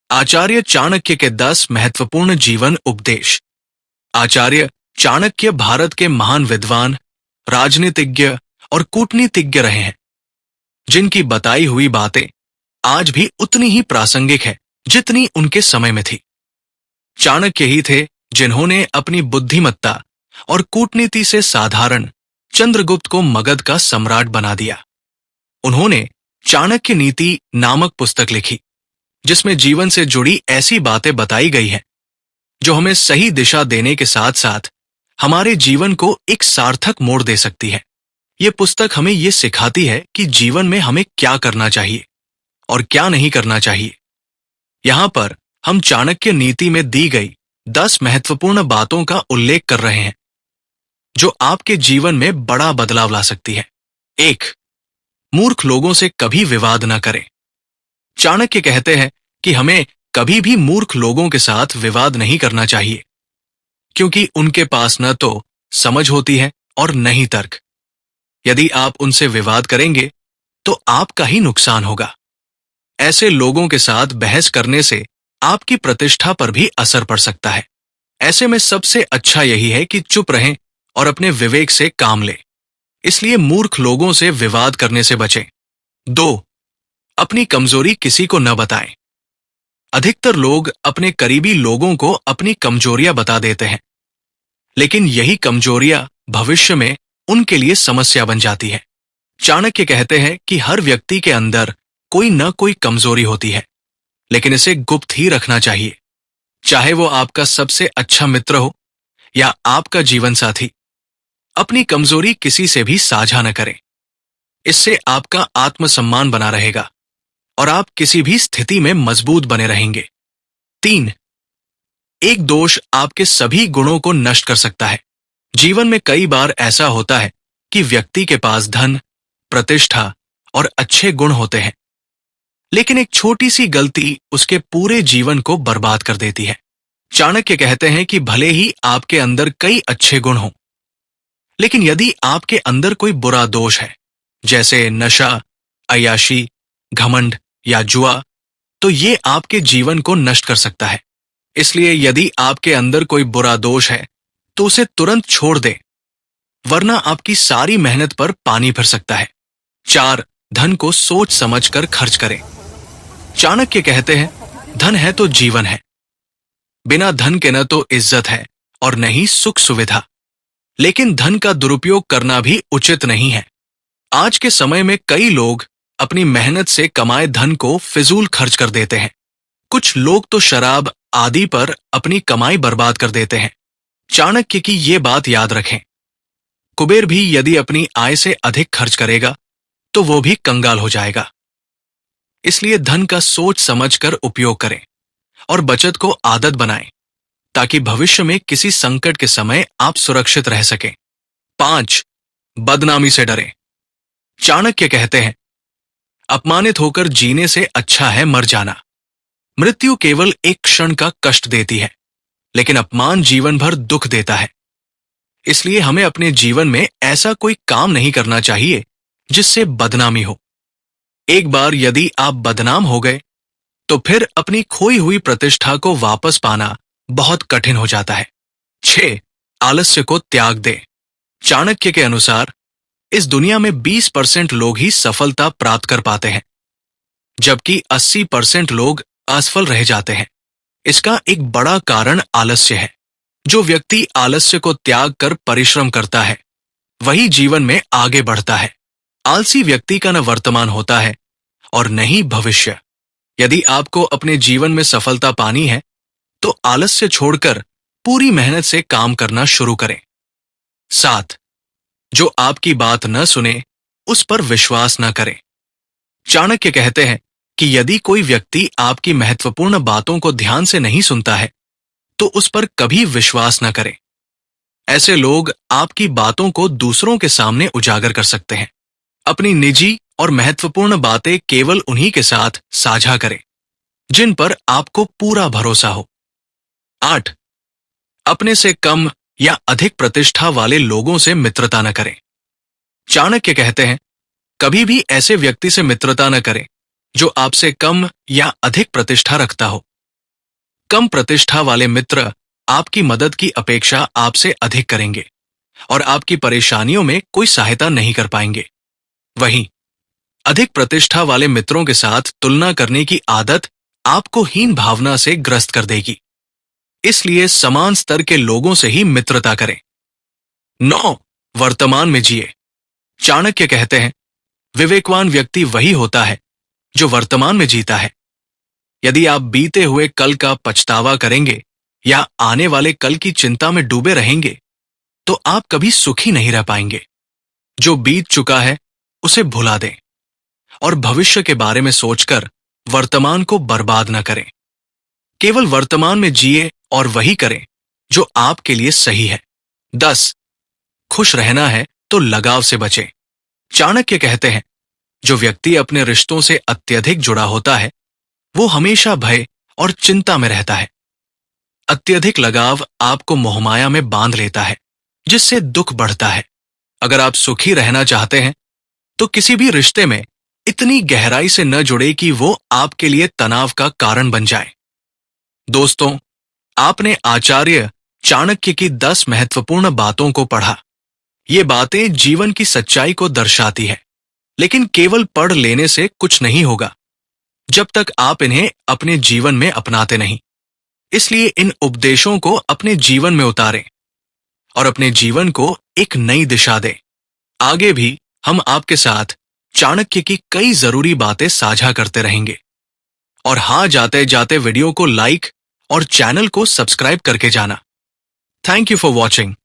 आचार्य चाणक्य के 10 महत्वपूर्ण जीवन उपदेश। आचार्य चाणक्य भारत के महान विद्वान, राजनीतिज्ञ और कूटनीतिज्ञ रहे हैं, जिनकी बताई हुई बातें आज भी उतनी ही प्रासंगिक है जितनी उनके समय में थी। चाणक्य ही थे जिन्होंने अपनी बुद्धिमत्ता और कूटनीति से साधारण चंद्रगुप्त को मगध का सम्राट बना दिया। उन्होंने चाणक्य नीति नामक पुस्तक लिखी, जिसमें जीवन से जुड़ी ऐसी बातें बताई गई हैं जो हमें सही दिशा देने के साथ साथ हमारे जीवन को एक सार्थक मोड़ दे सकती है। ये पुस्तक हमें ये सिखाती है कि जीवन में हमें क्या करना चाहिए और क्या नहीं करना चाहिए। यहां पर हम चाणक्य नीति में दी गई 10 महत्वपूर्ण बातों का उल्लेख कर रहे हैं, जो आपके जीवन में बड़ा बदलाव ला सकती है। 1. मूर्ख लोगों से कभी विवाद न करें। चाणक्य कहते हैं कि हमें कभी भी मूर्ख लोगों के साथ विवाद नहीं करना चाहिए, क्योंकि उनके पास न तो समझ होती है और न ही तर्क। यदि आप उनसे विवाद करेंगे तो आपका ही नुकसान होगा। ऐसे लोगों के साथ बहस करने से आपकी प्रतिष्ठा पर भी असर पड़ सकता है। ऐसे में सबसे अच्छा यही है कि चुप रहें और अपने विवेक से काम लें। इसलिए मूर्ख लोगों से विवाद करने से बचें। 2. अपनी कमजोरी किसी को न बताएं। अधिकतर लोग अपने करीबी लोगों को अपनी कमजोरियां बता देते हैं, लेकिन यही कमजोरियां भविष्य में उनके लिए समस्या बन जाती है। चाणक्य कहते हैं कि हर व्यक्ति के अंदर कोई न कोई कमजोरी होती है, लेकिन इसे गुप्त ही रखना चाहिए, चाहे वो आपका सबसे अच्छा मित्र हो या आपका जीवन साथी। अपनी कमजोरी किसी से भी साझा न करें। इससे आपका आत्मसम्मान बना रहेगा और आप किसी भी स्थिति में मजबूत बने रहेंगे। 3. एक दोष आपके सभी गुणों को नष्ट कर सकता है। जीवन में कई बार ऐसा होता है कि व्यक्ति के पास धन, प्रतिष्ठा और अच्छे गुण होते हैं, लेकिन एक छोटी सी गलती उसके पूरे जीवन को बर्बाद कर देती है। चाणक्य कहते हैं कि भले ही आपके अंदर कई अच्छे गुण हों, लेकिन यदि आपके अंदर कोई बुरा दोष है, जैसे नशा, अय्याशी, घमंड या जुआ, तो ये आपके जीवन को नष्ट कर सकता है। इसलिए यदि आपके अंदर कोई बुरा दोष है तो उसे तुरंत छोड़ दें, वरना आपकी सारी मेहनत पर पानी फिर सकता है। 4. धन को सोच समझकर खर्च करें। चाणक्य कहते हैं, धन है तो जीवन है। बिना धन के न तो इज्जत है और न ही सुख सुविधा, लेकिन धन का दुरुपयोग करना भी उचित नहीं है। आज के समय में कई लोग अपनी मेहनत से कमाए धन को फिजूल खर्च कर देते हैं। कुछ लोग तो शराब आदि पर अपनी कमाई बर्बाद कर देते हैं। चाणक्य की ये बात याद रखें। कुबेर भी यदि अपनी आय से अधिक खर्च करेगा तो वो भी कंगाल हो जाएगा। इसलिए धन का सोच समझकर उपयोग करें और बचत को आदत बनाएं, ताकि भविष्य में किसी संकट के समय आप सुरक्षित रह सकें। 5. बदनामी से डरें। चाणक्य कहते हैं, अपमानित होकर जीने से अच्छा है मर जाना। मृत्यु केवल एक क्षण का कष्ट देती है, लेकिन अपमान जीवन भर दुख देता है। इसलिए हमें अपने जीवन में ऐसा कोई काम नहीं करना चाहिए जिससे बदनामी हो। एक बार यदि आप बदनाम हो गए तो फिर अपनी खोई हुई प्रतिष्ठा को वापस पाना बहुत कठिन हो जाता है। 6. आलस्य को त्याग दें। चाणक्य के अनुसार इस दुनिया में 20% लोग ही सफलता प्राप्त कर पाते हैं, जबकि 80% लोग असफल रह जाते हैं। इसका एक बड़ा कारण आलस्य है। जो व्यक्ति आलस्य को त्याग कर परिश्रम करता है, वही जीवन में आगे बढ़ता है। आलसी व्यक्ति का न वर्तमान होता है और न ही भविष्य। यदि आपको अपने जीवन में सफलता पानी है तो आलस्य छोड़कर पूरी मेहनत से काम करना शुरू करें। 7. जो आपकी बात न सुने उस पर विश्वास न करें। चाणक्य कहते हैं कि यदि कोई व्यक्ति आपकी महत्वपूर्ण बातों को ध्यान से नहीं सुनता है तो उस पर कभी विश्वास न करें। ऐसे लोग आपकी बातों को दूसरों के सामने उजागर कर सकते हैं। अपनी निजी और महत्वपूर्ण बातें केवल उन्हीं के साथ साझा करें जिन पर आपको पूरा भरोसा हो। 8. अपने से कम या अधिक प्रतिष्ठा वाले लोगों से मित्रता न करें। चाणक्य कहते हैं, कभी भी ऐसे व्यक्ति से मित्रता न करें जो आपसे कम या अधिक प्रतिष्ठा रखता हो। कम प्रतिष्ठा वाले मित्र आपकी मदद की अपेक्षा आपसे अधिक करेंगे और आपकी परेशानियों में कोई सहायता नहीं कर पाएंगे। वहीं अधिक प्रतिष्ठा वाले मित्रों के साथ तुलना करने की आदत आपको हीन भावना से ग्रस्त कर देगी। इसलिए समान स्तर के लोगों से ही मित्रता करें। 9. वर्तमान में जिए। चाणक्य कहते हैं, विवेकवान व्यक्ति वही होता है जो वर्तमान में जीता है। यदि आप बीते हुए कल का पछतावा करेंगे या आने वाले कल की चिंता में डूबे रहेंगे, तो आप कभी सुखी नहीं रह पाएंगे। जो बीत चुका है उसे भुला दें और भविष्य के बारे में सोचकर वर्तमान को बर्बाद न करें। केवल वर्तमान में जिए और वही करें जो आपके लिए सही है। 10. खुश रहना है तो लगाव से बचें। चाणक्य कहते हैं, जो व्यक्ति अपने रिश्तों से अत्यधिक जुड़ा होता है वो हमेशा भय और चिंता में रहता है। अत्यधिक लगाव आपको मोहमाया में बांध लेता है, जिससे दुख बढ़ता है। अगर आप सुखी रहना चाहते हैं तो किसी भी रिश्ते में इतनी गहराई से न जुड़े कि वो आपके लिए तनाव का कारण बन जाए। दोस्तों, आपने आचार्य चाणक्य की 10 महत्वपूर्ण बातों को पढ़ा। ये बातें जीवन की सच्चाई को दर्शाती है, लेकिन केवल पढ़ लेने से कुछ नहीं होगा जब तक आप इन्हें अपने जीवन में अपनाते नहीं। इसलिए इन उपदेशों को अपने जीवन में उतारें और अपने जीवन को एक नई दिशा दें। आगे भी हम आपके साथ चाणक्य की कई जरूरी बातें साझा करते रहेंगे। और हाँ, जाते जाते वीडियो को लाइक और चैनल को सब्सक्राइब करके जाना। Thank you for watching.